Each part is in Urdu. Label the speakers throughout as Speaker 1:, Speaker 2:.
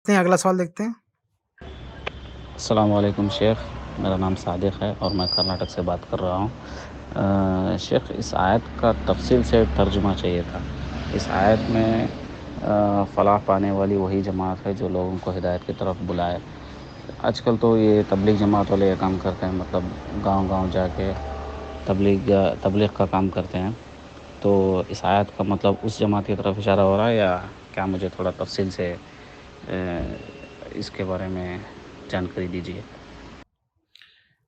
Speaker 1: اگلا سوال دیکھتے ہیں۔
Speaker 2: السلام علیکم شیخ، میرا نام صادق ہے اور میں کرناٹک سے بات کر رہا ہوں۔ شیخ، اس آیت کا تفصیل سے ترجمہ چاہیے تھا۔ اس آیت میں فلاح پانے والی وہی جماعت ہے جو لوگوں کو ہدایت کی طرف بلائے۔ آج کل تو یہ تبلیغ جماعت والے یہ کام کرتے ہیں، مطلب گاؤں گاؤں جا کے تبلیغ کا کام کرتے ہیں۔ تو اس آیت کا مطلب اس جماعت کی طرف اشارہ ہو رہا ہے یا کیا؟ مجھے تھوڑا تفصیل سے اس کے بارے میں جانکاری دیجیے۔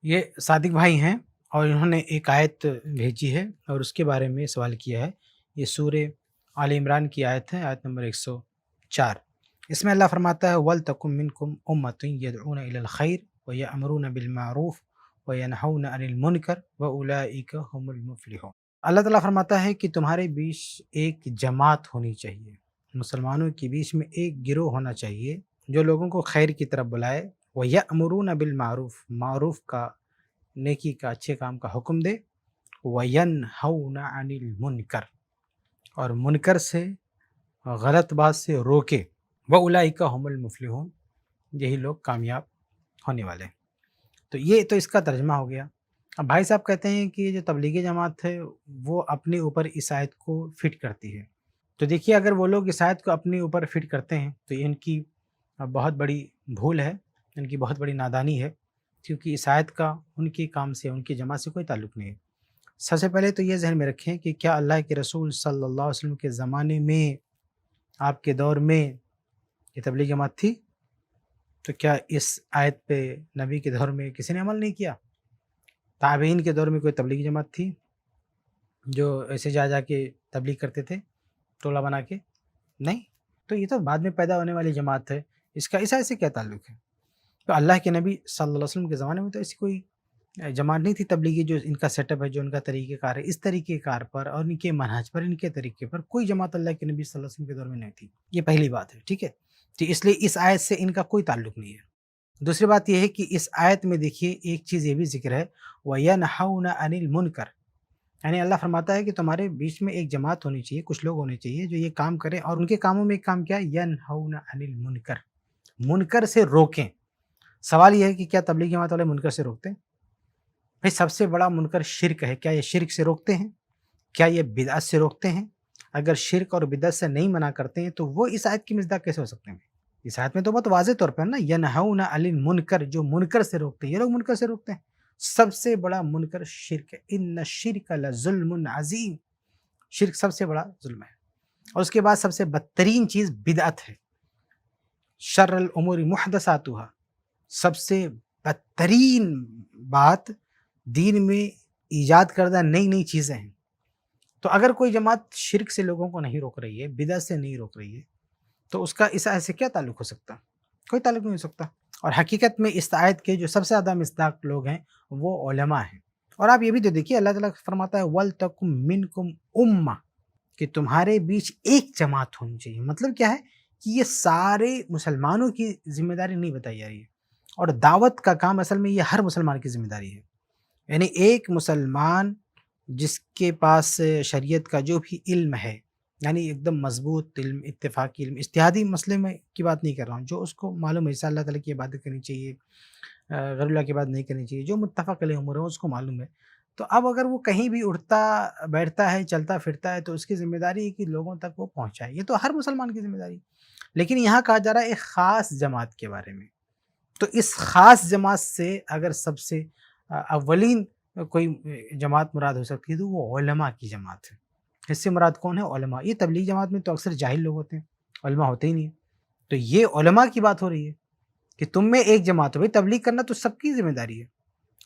Speaker 1: یہ صادق بھائی ہیں اور انہوں نے ایک آیت بھیجی ہے اور اس کے بارے میں سوال کیا ہے۔ یہ سورہ آل عمران کی آیت ہے، آیت نمبر 104۔ اس میں اللہ فرماتا ہے وَلْتَكُن مِّنكُمْ أُمَّةٌ يَدْعُونَ إِلَى الْخَيْرِ وَيَأْمُرُونَ بِالْمَعْرُوفِ وَيَنْهَوْنَ عَنِ الْمُنكَرِ وَأُولَٰئِكَ هُمُ الْمُفْلِحُونَ۔ اللہ تعالیٰ فرماتا ہے کہ تمہارے بیچ ایک جماعت ہونی چاہیے، مسلمانوں کے بیچ میں ایک گروہ ہونا چاہیے جو لوگوں کو خیر کی طرف بلائے، وَيَأْمُرُونَ بِالْمَعْرُوفِ، معروف کا، نیکی کا، اچھے کام کا حکم دے، وَيَنْهَوْنَ عَنِ الْمُنكَرِ، اور منکر سے، غلط بات سے روکے، وَأُولَٰئِكَ هُمُ الْمُفْلِحُونَ، یہی لوگ کامیاب ہونے والے ہیں۔ تو یہ تو اس کا ترجمہ ہو گیا۔ اب بھائی صاحب کہتے ہیں کہ جو تبلیغی جماعت ہے وہ اپنے اوپر اس آیت کو فٹ کرتی ہے۔ تو دیکھیے، اگر وہ لوگ اس آیت کو اپنے اوپر فٹ کرتے ہیں تو یہ ان کی بہت بڑی بھول ہے، ان کی بہت بڑی نادانی ہے، کیونکہ اس آیت کا ان کے کام سے، ان کی جماعت سے کوئی تعلق نہیں ہے۔ سب سے پہلے تو یہ ذہن میں رکھیں کہ کیا اللہ کے رسول صلی اللہ علیہ وسلم کے زمانے میں، آپ کے دور میں یہ تبلیغ جماعت تھی؟ تو کیا اس آیت پہ نبی کے دور میں کسی نے عمل نہیں کیا؟ تابعین کے دور میں کوئی تبلیغی جماعت تھی جو ایسے جا جا کے تبلیغ کرتے تھے ٹولہ بنا کے؟ نہیں۔ تو یہ تو بعد میں پیدا ہونے والی جماعت ہے، اس کا اس آیت سے کیا تعلق ہے؟ تو اللہ کے نبی صلی اللہ علیہ وسلم کے زمانے میں تو ایسی کوئی جماعت نہیں تھی تبلیغی، جو ان کا سیٹ اپ ہے، جو ان کا طریقہ کار ہے، اس طریقہ کار پر اور ان کے منہج پر، ان کے طریقے پر کوئی جماعت اللہ کے نبی صلی اللہ علیہ وسلم کے دور میں نہیں تھی۔ یہ پہلی بات ہے، ٹھیک ہے؟ تو اس لیے اس آیت سے ان کا کوئی تعلق نہیں ہے۔ دوسری بات یہ ہے کہ اس آیت میں دیکھیے ایک چیز یہ بھی ذکر ہے، وَيَنْهَوْنَ عَنِ الْمُنكَرِ، یعنی اللہ فرماتا ہے کہ تمہارے بیچ میں ایک جماعت ہونی چاہیے، کچھ لوگ ہونے چاہیے جو یہ کام کریں، اور ان کے کاموں میں ایک کام کیا ہے، يَنْهَوْنَ عَنِ الْمُنكَرِ، منکر سے روکیں۔ سوال یہ ہے کہ کیا تبلیغ جماعت والے منکر سے روکتے ہیں؟ بھئی سب سے بڑا منکر شرک ہے، کیا یہ شرک سے روکتے ہیں؟ کیا یہ بدعت سے روکتے ہیں؟ اگر شرک اور بدعت سے نہیں منع کرتے ہیں تو وہ اس آیت کی مصداق کیسے ہو سکتے ہیں؟ اس آیت میں تو بہت واضح طور پر نا، ینہون علی المنکر، جو منکر سے روکتے ہیں، یہ لوگ منکر سے روکتے ہیں۔ سب سے بڑا منکر شرک ہے، ان الشرک لظلم عظیم، شرک سب سے بڑا ظلم ہے۔ اور اس کے بعد سب سے بدترین چیز بدعت ہے، شر الامور محدثاتها، سب سے بدترین بات دین میں ایجاد کردہ نئی نئی چیزیں ہیں۔ تو اگر کوئی جماعت شرک سے لوگوں کو نہیں روک رہی ہے، بدعت سے نہیں روک رہی ہے، تو اس کا اس آیت سے کیا تعلق ہو سکتا؟ کوئی تعلق نہیں ہو سکتا۔ اور حقیقت میں اس آیت کے جو سب سے زیادہ مصداق لوگ ہیں وہ علماء ہیں۔ اور آپ یہ بھی تو دیکھیے، اللہ تعالیٰ فرماتا ہے وَلْتَكُم مِّنكُمْ أُمَّةٌ، کہ تمہارے بیچ ایک جماعت ہونی چاہیے۔ مطلب کیا ہے کہ یہ سارے مسلمانوں کی ذمہ داری نہیں بتائی جا رہی ہے، اور دعوت کا کام اصل میں یہ ہر مسلمان کی ذمہ داری ہے۔ یعنی ایک مسلمان جس کے پاس شریعت کا جو بھی علم ہے، یعنی ایک دم مضبوط علم، اتفاقی علم، اجتہادی مسئلے میں کی بات نہیں کر رہا ہوں، جو اس کو معلوم ہے جیسے اللہ تعالیٰ کی عبادت کرنی چاہیے، غیر اللہ کی بات نہیں کرنی چاہیے، جو متفق علیہ امور ہے اس کو معلوم ہے، تو اب اگر وہ کہیں بھی اٹھتا بیٹھتا ہے، چلتا پھرتا ہے، تو اس کی ذمہ داری ہے کہ لوگوں تک وہ پہنچائے۔ یہ تو ہر مسلمان کی ذمہ داری ہے، لیکن یہاں کہا جا رہا ہے ایک خاص جماعت کے بارے میں۔ تو اس خاص جماعت سے اگر سب سے اولین کوئی جماعت مراد ہو سکتی ہے تو وہ علماء کی جماعت ہے۔ اس سے مراد کون ہے؟ علماء۔ یہ تبلیغ جماعت میں تو اکثر جاہل لوگ ہوتے ہیں، علماء ہوتے ہی نہیں ہیں۔ تو یہ علماء کی بات ہو رہی ہے کہ تم میں ایک جماعت ہو۔ بھائی تبلیغ کرنا تو سب کی ذمہ داری ہے،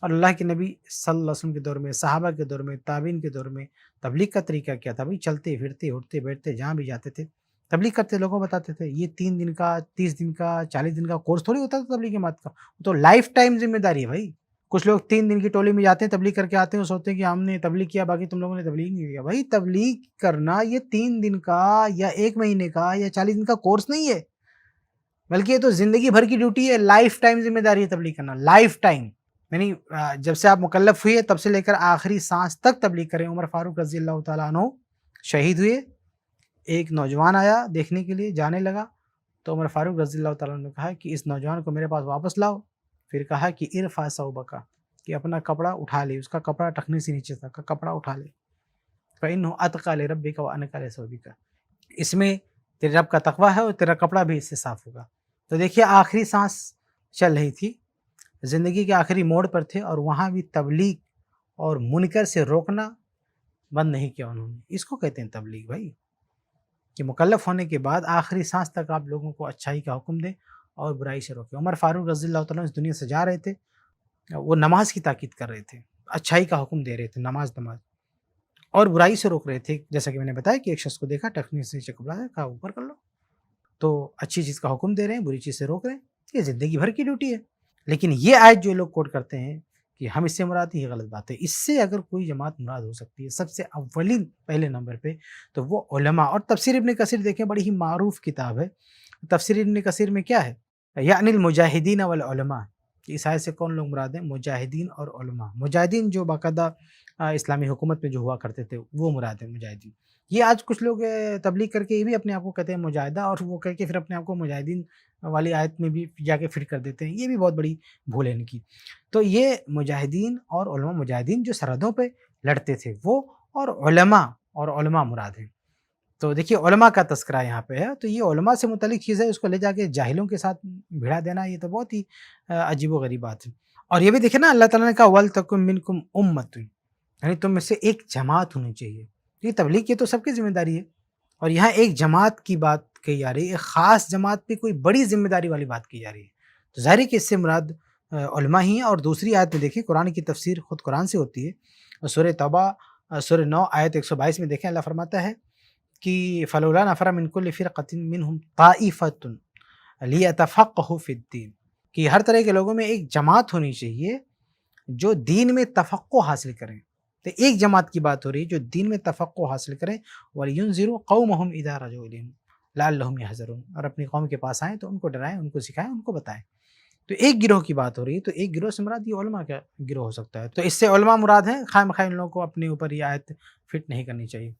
Speaker 1: اور اللہ کے نبی صلی اللہ علیہ وسلم کے دور میں، صحابہ کے دور میں، تابعین کے دور میں تبلیغ کا طریقہ کیا تھا؟ بھائی چلتے پھرتے اٹھتے بیٹھتے جہاں بھی جاتے تھے تبلیغ کرتے، لوگوں کو بتاتے تھے۔ یہ 3 دن کا، 30 دن کا، 40 دن کا کورس تھوڑی ہوتا تھا تبلیغ جماعت کا، وہ تو لائف ٹائم ذمہ داری ہے بھائی۔ کچھ لوگ 3 دن کی ٹولی میں جاتے ہیں، تبلیغ کر کے آتے ہیں، سوچتے ہیں کہ ہم نے تبلیغ کیا، باقی تم لوگوں نے تبلیغ نہیں کیا۔ بھائی تبلیغ کرنا یہ 3 دن کا یا 1 مہینے کا یا 40 دن کا کورس نہیں ہے، بلکہ یہ تو زندگی بھر کی ڈیوٹی ہے، لائف ٹائم ذمہ داری ہے تبلیغ کرنا، لائف ٹائم۔ یعنی جب سے آپ مکلف ہوئے تب سے لے کر آخری سانس تک تبلیغ کریں۔ عمر فاروق رضی اللہ تعالیٰ عنہ شہید ہوئے، ایک نوجوان آیا دیکھنے کے لیے، جانے لگا تو عمر فاروق رضی اللہ تعالیٰ عنہ نے کہا کہ اس نوجوان کو میرے پاس واپس لاؤ. پھر کہا کہ ارفع ثوبک، کہ اپنا کپڑا اٹھا لے، اس کا کپڑا ٹخنے سے نیچے تک کا کپڑا اٹھا لے. فإنه أتقى لربك وأنقى لثوبك، اس میں تیرے رب کا تقوی ہے اور تیرا کپڑا بھی اس سے صاف ہوگا. تو دیکھیے آخری سانس چل رہی تھی، زندگی کے آخری موڑ پر تھے، اور وہاں بھی تبلیغ اور منکر سے روکنا بند نہیں کیا انہوں نے. اس کو کہتے ہیں تبلیغ بھائی، کہ مکلف ہونے کے بعد آخری سانس تک آپ لوگوں کو اچھائی کا حکم دیں اور برائی سے روکیں. عمر فاروق رضی اللہ تعالیٰ عنہ اس دنیا سے جا رہے تھے، وہ نماز کی تاکید کر رہے تھے، اچھائی کا حکم دے رہے تھے، نماز اور برائی سے روک رہے تھے. جیسا کہ میں نے بتایا کہ ایک شخص کو دیکھا ٹخنے سے نیچے کپڑا ہے، کہا اوپر کر لو. تو اچھی چیز کا حکم دے رہے ہیں، بری چیز سے روک رہے ہیں. یہ زندگی بھر کی ڈیوٹی ہے. لیکن یہ آیت جو لوگ کوٹ کرتے ہیں کہ ہم اس سے مراد ہیں، یہ غلط بات ہے. اس سے اگر کوئی جماعت مراد ہو سکتی ہے سب سے اولین پہلے نمبر پہ تو وہ علماء. اور تفسیر ابن کثیر دیکھیں، بڑی ہی معروف کتاب ہے. تفسیر ابن کثیر میں کیا ہے؟ یعنی المجاہدین والعلماء. اس آیت سے کون لوگ مراد ہیں؟ مجاہدین اور علماء. مجاہدین جو باقاعدہ اسلامی حکومت میں جو ہوا کرتے تھے وہ مراد ہیں مجاہدین. یہ آج کچھ لوگ تبلیغ کر کے یہ بھی اپنے آپ کو کہتے ہیں مجاہدہ، اور وہ کہہ کے پھر اپنے آپ کو مجاہدین والی آیت میں بھی جا کے فٹ کر دیتے ہیں. یہ بھی بہت بڑی بھول ہے ان کی. تو یہ مجاہدین اور علماء، مجاہدین جو سرحدوں پہ لڑتے تھے وہ، اور علماء مراد ہیں. تو دیکھیے علماء کا تذکرہ یہاں پہ ہے. تو یہ علماء سے متعلق چیز ہے، اس کو لے جا کے جاہلوں کے ساتھ بھیڑا دینا، یہ تو بہت ہی عجیب و غریب بات ہے. اور یہ بھی دیکھیں نا، اللہ تعالیٰ نے کہا وَلْتَكُن مِّنكُمْ أُمَّةٌ، یعنی تم میں سے ایک جماعت ہونی چاہیے. یہ تبلیغ کی تو سب کی ذمہ داری ہے، اور یہاں ایک جماعت کی بات کہی جا رہی ہے، ایک خاص جماعت پہ کوئی بڑی ذمہ داری والی بات کی جا رہی ہے. تو ظاہر ہے کہ اس سے مراد علماء ہی ہیں. اور دوسری آیت میں دیکھیں، قرآن کی تفسیر خود قرآن سے ہوتی ہے. اور سورہ توبہ سورہ 9 آیت 122 میں دیکھیں، اللہ فرماتا ہے کہ فلولا نفر من كل فرقة منهم طائفة ليتفقهوا في الدين، کہ ہر طرح کے لوگوں میں ایک جماعت ہونی چاہیے جو دین میں تفقہ حاصل کریں. تو ایک جماعت کی بات ہو رہی ہے جو دین میں تفقہ حاصل کریں. وَلْيُنذِرُوا قَوْمَهُمْ إِذَا رَجَعُوا إِلَيْهِمْ لَعَلَّهُمْ يَحْذَرُونَ، اور اپنی قوم کے پاس آئیں تو ان کو ڈرائیں، ان کو سکھائیں، ان کو بتائیں. تو ایک گروہ کی بات ہو رہی ہے، تو ایک گروہ سے مراد یہ علماء کا گروہ ہو سکتا ہے. تو اس سے علماء مراد ہیں. خواہ مخواہ ان لوگوں کو اپنے اوپر یہ آیت فٹ نہیں کرنی چاہیے.